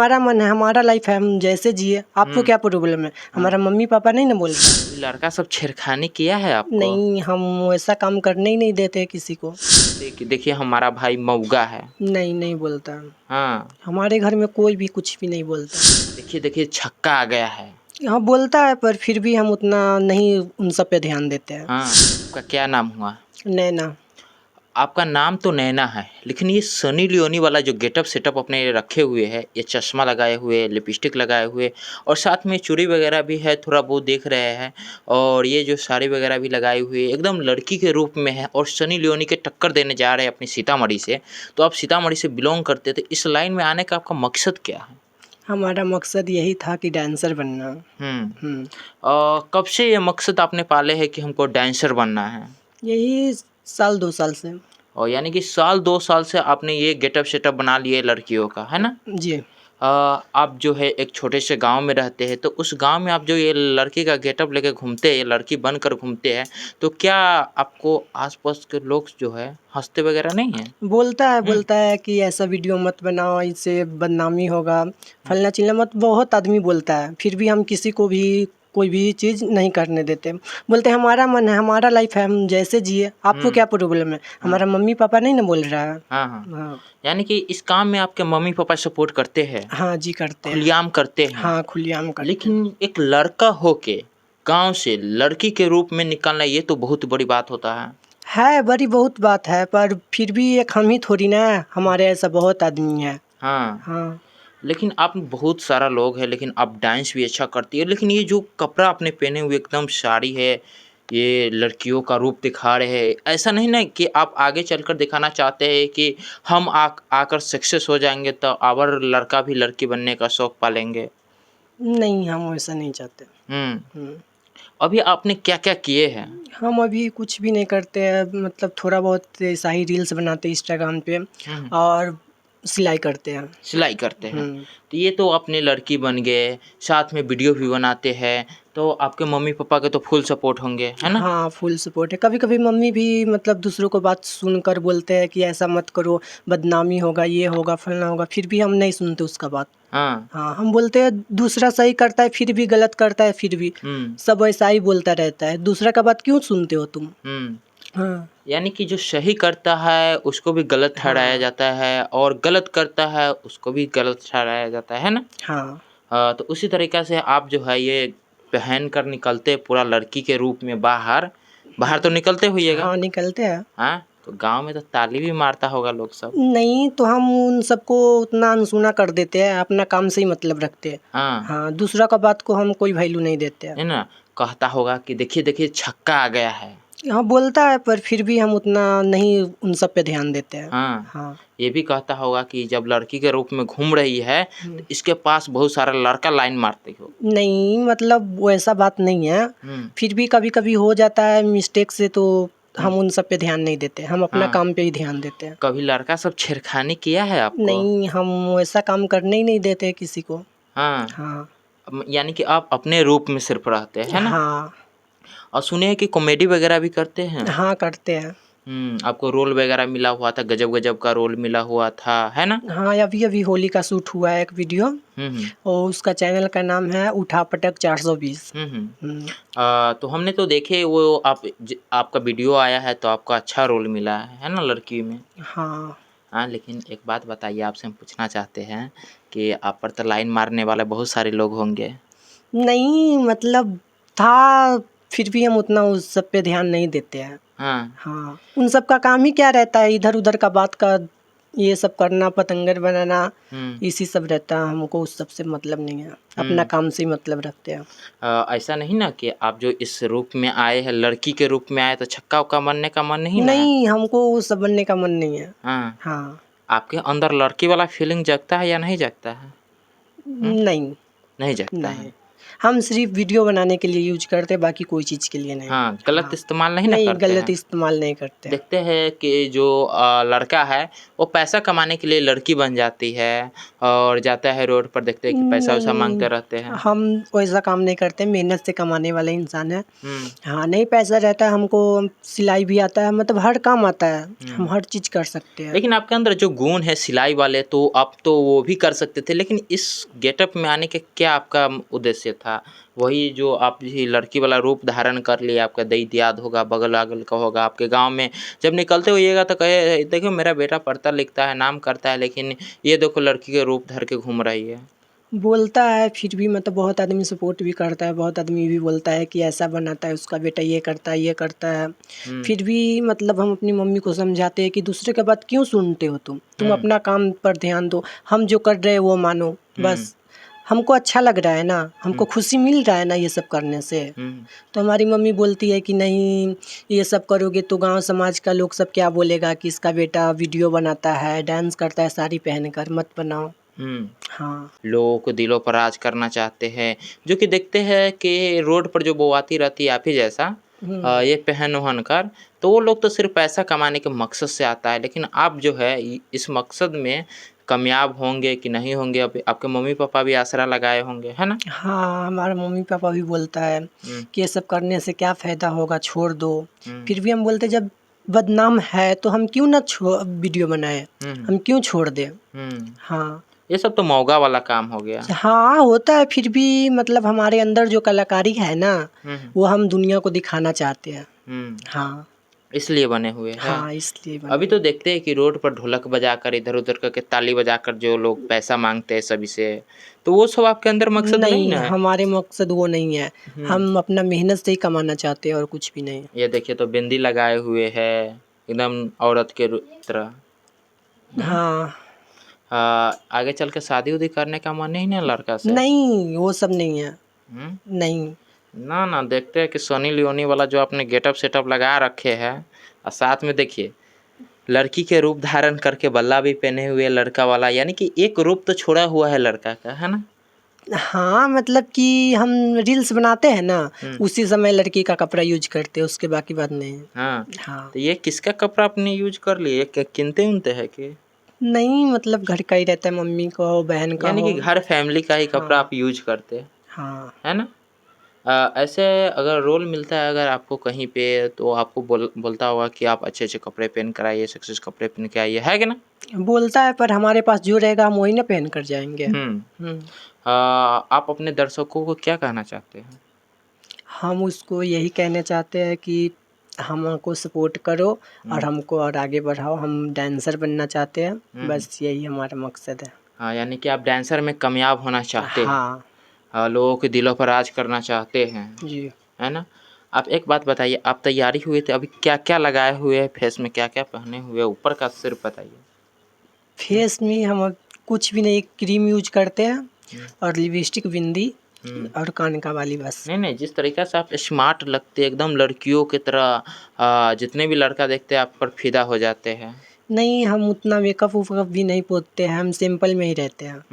हमारा मन है, हमारा लाइफ है, हम जैसे जिए। आपको क्या प्रॉब्लम है? हमारा मम्मी पापा नहीं ना बोल रहे? लड़का सब छेड़खानी किया है आपको? नहीं, हम वैसा काम करने ही नहीं देते किसी को। देखिए हमारा भाई मऊगा है। नहीं, नहीं बोलता। हाँ हमारे घर में कोई भी कुछ भी नहीं बोलता। देखिए छक्का आ गया है। हाँ बोलता है, पर फिर भी हम उतना नहीं उन सब पे ध्यान देते हैं। हाँ, आपका क्या नाम हुआ? नैना। आपका नाम तो नैना है, लेकिन ये सनी लियोनी वाला जो गेटअप सेटअप अपने रखे हुए है, ये चश्मा लगाए हुए, लिपस्टिक लगाए हुए और साथ में चूड़ी वगैरह भी है, थोड़ा बहुत देख रहे हैं। और ये जो साड़ी वगैरह भी लगाई हुई है, एकदम लड़की के रूप में है और सनी लियोनी के टक्कर देने जा रहे हैं अपनी सीतामढ़ी से। तो आप सीतामढ़ी से बिलोंग करते थे, इस लाइन में आने का आपका मकसद क्या है? हमारा मकसद यही था कि डांसर बनना। कब से ये मकसद आपने पाले है कि हमको डांसर बनना है? यही साल 2 साल से। और यानी कि साल 2 साल से आपने ये गेटअप सेटअप बना लिए लड़कियों का, है ना? जी। आप जो है एक छोटे से गांव में रहते हैं, तो उस गांव में आप जो ये लड़की का गेटअप लेके घूमते हैं, ये लड़की बनकर घूमते हैं, तो क्या आपको आसपास के लोग जो है हंसते वगैरह नहीं हैं? बोलता है कि ऐसा वीडियो मत बनाओ, इससे बदनामी होगा, फलना चिल्ला मत, बहुत आदमी बोलता है। फिर भी हम किसी को भी कोई भी चीज़ नहीं करने देते। बोलते हैं हमारा मन है, हमारा लाइफ है, हम जैसे जिए। आपको क्या प्रॉब्लम है? हमारा मम्मी पापा नहीं ना बोल रहा है? हाँ। हाँ। यानी कि इस काम में आपके मम्मी पापा सपोर्ट करते हैं? हाँ जी, करते हैं। खुलेआम करते हैं? हाँ, खुलेआम करते हैं। लेकिन एक लड़का होके गांव से लड़की के रूप में निकलना, ये तो बहुत बड़ी बात होता है। बड़ी बहुत बात है, पर फिर भी एक हम ही थोड़ी ना है, हमारे ऐसा बहुत आदमी है। हाँ। हाँ। लेकिन आप बहुत सारा लोग है, लेकिन आप डांस भी अच्छा करती है। लेकिन ये जो कपड़ा आपने पहने हुए एकदम साड़ी है, ये लड़कियों का रूप दिखा रहे हैं, ऐसा नहीं ना कि आप आगे चलकर दिखाना चाहते हैं कि हम आकर सक्सेस हो जाएंगे तो और लड़का भी लड़की बनने का शौक पालेंगे? नहीं, हम वैसा नहीं चाहते। हम्म। अभी आपने क्या क्या किए हैं? हम अभी कुछ भी नहीं करते हैं, मतलब थोड़ा बहुत ऐसा ही रील्स बनाते हैं इंस्टाग्राम पे और सिलाई करते हैं। सिलाई करते हैं। तो ये तो अपने लड़की बन गए, साथ में वीडियो भी बनाते हैं, तो आपके मम्मी पापा के तो फुल सपोर्ट होंगे, है ना? हाँ, फुल सपोर्ट है। कभी कभी मम्मी भी मतलब दूसरों को बात सुनकर बोलते हैं कि ऐसा मत करो, बदनामी होगा, ये होगा, फलना होगा, फिर भी हम नहीं सुनते उसका बात। हाँ। हाँ, हम बोलते हैं दूसरा सही करता है फिर भी गलत करता है, फिर भी सब ऐसा ही बोलता रहता है, दूसरा का बात क्यों सुनते हो तुम? हाँ। यानी कि जो सही करता है उसको भी गलत ठहराया जाता है और गलत करता है उसको भी गलत ठहराया जाता है ना? हाँ। तो उसी तरीक़ा से आप जो है ये पहन कर निकलते पूरा लड़की के रूप में बाहर तो निकलते होइएगा? हाँ, निकलते हैं। हाँ, तो गाँव में तो ताली भी मारता होगा लोग सब? नहीं, तो हम उन सबको उतना अनसुना कर देते हैं, अपना काम से ही मतलब रखते हैं। हाँ, दूसरा का बात को हम कोई वैल्यू नहीं देते हैं। है ना? कहता होगा कि देखिए छक्का आ गया है। हाँ बोलता है, पर फिर भी हम उतना नहीं उन सब पे ध्यान देते हैं। हाँ। ये भी कहता होगा कि जब लड़की के रूप में घूम रही है तो इसके पास बहुत सारा लड़का लाइन मारते हो। नहीं, मतलब वैसा बात नहीं है, फिर भी कभी कभी हो जाता है मिस्टेक से, तो हम उन सब पे ध्यान नहीं देते, हम अपना काम पे ही ध्यान देते हैं। कभी लड़का सब छेड़खानी किया है आपको? नहीं, हम वैसा काम करने ही नहीं देते किसी को। हाँ। यानी कि आप अपने रूप में सिर्फ रहते हैं, है ना? हाँ। और सुने हैं कि कॉमेडी वगैरह भी करते हैं? हाँ, करते हैं। आपको रोल वगैरह मिला हुआ था, गजब का रोल मिला हुआ था, है ना? हाँ, अभी होली का शूट हुआ है एक वीडियो, और उसका चैनल का नाम है उठा पटक 420। तो हमने तो देखे वो आपका वीडियो आया है तो आपको अच्छा रोल मिला है ना लड़की में? हाँ, लेकिन एक बात बताइए, आपसे हम पूछना चाहते हैं कि आप पर तो लाइन मारने वाले बहुत सारे लोग होंगे? नहीं, मतलब था, फिर भी हम उतना उस सब पे ध्यान नहीं देते हैं। हाँ, उन सब का काम ही क्या रहता है, इधर उधर का बात का ये सब करना, पतंगर बनाना, इसी सब रहता है, हमको उस सब से मतलब नहीं है, अपना काम से ही मतलब रखते हैं। ऐसा नहीं ना कि आप जो इस रूप में आए हैं, लड़की के रूप में आए, तो छक्का उक्का बनने का मन नहीं? नहीं, हमको वो सब बनने का मन नहीं है। हाँ। आपके अंदर लड़की वाला फीलिंग जगता है या नहीं जगता है? नहीं। नहीं जगता है। हम सिर्फ वीडियो बनाने के लिए यूज करते हैं, बाकी कोई चीज़ के लिए नहीं। हाँ, गलत इस्तेमाल नहीं ना नहीं, करते गलत हैं। इस्तेमाल नहीं करते। देखते हैं कि जो लड़का है वो पैसा कमाने के लिए लड़की बन जाती है और जाता है रोड पर, देखते हैं कि पैसा वैसा नहीं, मांगते रहते हैं। हम वैसा काम नहीं करते, मेहनत से कमाने वाले इंसान है। हम्म हाँ, नहीं पैसा रहता है, हमको सिलाई भी आता है, मतलब हर काम आता है, हम हर चीज़ कर सकते हैं। लेकिन आपके अंदर जो गुण है सिलाई वाले, तो आप तो वो भी कर सकते थे, लेकिन इस गेटअप में आने के क्या आपका उद्देश्य था? वही जो आप ही लड़की वाला रूप धारण कर लिए, आपका दैत याद होगा, बगल अगल का होगा, आपके गांव में जब निकलते होइएगा तो कहे देखो मेरा बेटा पढ़ता लिखता है, नाम करता है, लेकिन ये देखो लड़की के रूप धर के घूम रही है। बोलता है, फिर भी मतलब बहुत आदमी सपोर्ट भी करता है, बहुत आदमी भी बोलता है कि ऐसा बनाता है, उसका बेटा ये करता है, ये करता है। फिर भी मतलब हम अपनी मम्मी को समझाते हैं कि दूसरे का बात क्यों सुनते हो तुम अपना काम पर ध्यान दो, हम जो कर रहे हैं वो मानो बस। हमको अच्छा लग रहा है ना, हमको खुशी मिल रहा है ना ये सब करने से। तो हमारी मम्मी बोलती है कि नहीं, ये सब करोगे तो गांव समाज का लोग सब क्या बोलेगा कि इसका बेटा वीडियो बनाता है, डांस करता है, साड़ी पहनकर, मत बनाओ। हाँ, लोगों को दिलों पर राज करना चाहते हैं, जो कि देखते हैं कि रोड पर जो वो आती रहती है आप ही जैसा ये पहन वहन कर, तो वो लोग तो सिर्फ पैसा कमाने के मकसद से आता है, लेकिन आप जो है इस मकसद में कामयाब होंगे कि नहीं होंगे, अब आपके मम्मी पापा भी आसरा लगाए होंगे, है ना? हाँ, हमारा मम्मी पापा भी बोलता है कि ये सब करने से क्या फ़ायदा होगा, छोड़ दो। फिर भी हम बोलते जब बदनाम है तो हम क्यों ना वीडियो बनाए, हम क्यों छोड़ दें। हाँ, ये सब तो मौगा वाला काम हो गया। हाँ होता है, फिर भी मतलब हमारे अंदर जो कलाकारी है ना, वो हम दुनिया को दिखाना चाहते हैं। हाँ, इसलिए बने हुए हैं। हाँ, इसलिए अभी तो देखते हैं कि रोड पर ढोलक बजाकर इधर उधर करके ताली बजाकर जो लोग पैसा मांगते हैं सभी से, तो वो सब आपके अंदर मकसद नहीं ना है? हमारे मकसद वो नहीं है, हम अपना मेहनत से ही कमाना चाहते हैं और कुछ भी नहीं। ये देखिए तो बिंदी लगाए हुए है एकदम औरत के तरह। हाँ, आगे चल के शादी उदी करने का मन नहीं ना लड़का से? नहीं वो सब नहीं है। नहीं, ना ना, देखते हैं कि सनी लियोनी वाला जो आपने गेटअप सेटअप लगा रखे हैं, और साथ में देखिए लड़की के रूप धारण करके बल्ला भी पहने हुए लड़का वाला, यानी कि एक रूप तो छोड़ा हुआ है लड़का का, है ना? हाँ मतलब कि हम रील्स बनाते हैं ना, उसी समय लड़की का कपड़ा यूज करते हैं, उसके बाकी बात नहीं। हाँ, तो ये किसका कपड़ा आपने यूज कर लिए? क्या किनते उनते है कि नहीं, मतलब घर का ही रहता है, मम्मी का हो, बहन का यानी हो। कि घर फैमिली का ही कपड़ा आप यूज करते हैं, हाँ, है ना? ऐसे अगर रोल मिलता है अगर आपको कहीं पे, तो आपको बोलता होगा कि आप अच्छे अच्छे कपड़े पहन कर आइए, सक्सेस कपड़े पहन के आइए, है कि ना? बोलता है, पर हमारे पास जो रहेगा हम वही ना पहन कर जाएंगे। आप अपने दर्शकों को क्या कहना चाहते हैं? हम उसको यही कहना चाहते हैं कि हमको सपोर्ट करो और हमको और आगे बढ़ाओ, हम डांसर बनना चाहते हैं, बस यही हमारा मकसद है। हाँ, यानी कि आप डांसर में कामयाब होना चाहते हैं। हाँ, लोगों के दिलों पर राज करना चाहते हैं, जी। है ना? आप एक बात बताइए, आप तैयारी हुए थे, अभी क्या क्या लगाए हुए हैं फेस में, क्या क्या पहने हुए, ऊपर का सिर्फ बताइए। फेस में हम अब कुछ भी नहीं, क्रीम यूज करते हैं और लिपस्टिक, बिंदी और कान का वाली, बस। नहीं, जिस तरीक़ा से आप स्मार्ट लगते हैं एकदम लड़कियों की तरह, जितने भी लड़का देखते हैं आप पर फ़िदा हो जाते हैं। नहीं, हम उतना मेकअप वूकअप भी नहीं पोतते हैं, हम सिंपल में ही रहते हैं।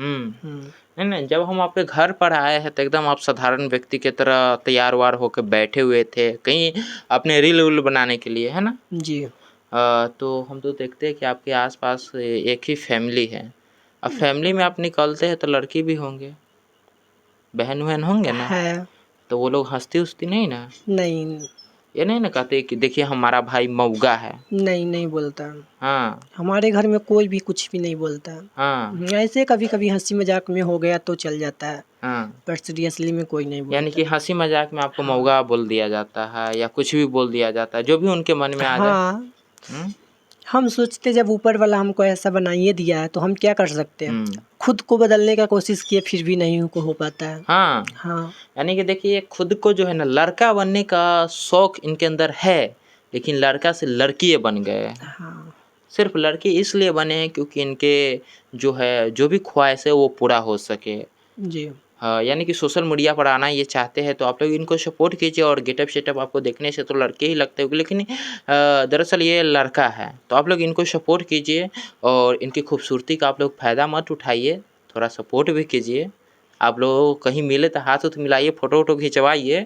नहीं, जब हम आपके घर पर आए हैं तो एकदम आप साधारण व्यक्ति की तरह तैयार वार होकर बैठे हुए थे, कहीं अपने रील वील बनाने के लिए, है ना? जी। तो हम तो देखते हैं कि आपके आस-पास एक ही फैमिली है। अब फैमिली में आप निकलते हैं तो लड़की भी होंगे, बहन-वहन होंगे ना? है। तो वो लोग हँसती-उस्ती नहीं ना? नहीं, ये नहीं ना कहते कि देखिए हमारा भाई मऊगा है? नहीं बोलता। हाँ, हमारे घर में कोई भी कुछ भी नहीं बोलता। हाँ, ऐसे कभी-कभी हँसी मजाक में हो गया तो चल जाता है, हाँ। पर सीरियसली में कोई नहीं यानी बोलता। कि हँसी मजाक में आपको मऊगा बोल दिया जाता है या कुछ भी बोल दिया जाता है, जो भी उनके मन में आ जाए। हाँ, हम सोचते जब ऊपर वाला हमको ऐसा बनाइए दिया है तो हम क्या कर सकते हैं। खुद को बदलने का कोशिश किए, फिर भी नहीं हो पाता है। हाँ, यानी कि देखिए खुद को जो है ना लड़का बनने का शौक इनके अंदर है, लेकिन लड़का से लड़की ये बन गए हैं। हाँ, सिर्फ लड़के इसलिए बने हैं क्योंकि इनके जो है जो भी ख्वाहिश है वो पूरा हो सके। जी। हाँ, यानी कि सोशल मीडिया पर आना ये चाहते हैं तो आप लोग इनको सपोर्ट कीजिए, और गेटअप सेटअप आपको देखने से तो लड़के ही लगते होंगे, लेकिन दरअसल ये लड़का है, तो आप लोग इनको सपोर्ट कीजिए और इनकी खूबसूरती का आप लोग फ़ायदा मत उठाइए, थोड़ा सपोर्ट भी कीजिए, आप लोग कहीं मिले तो हाथ उथ मिलाइए, फ़ोटो वोटो खिंचवाइए।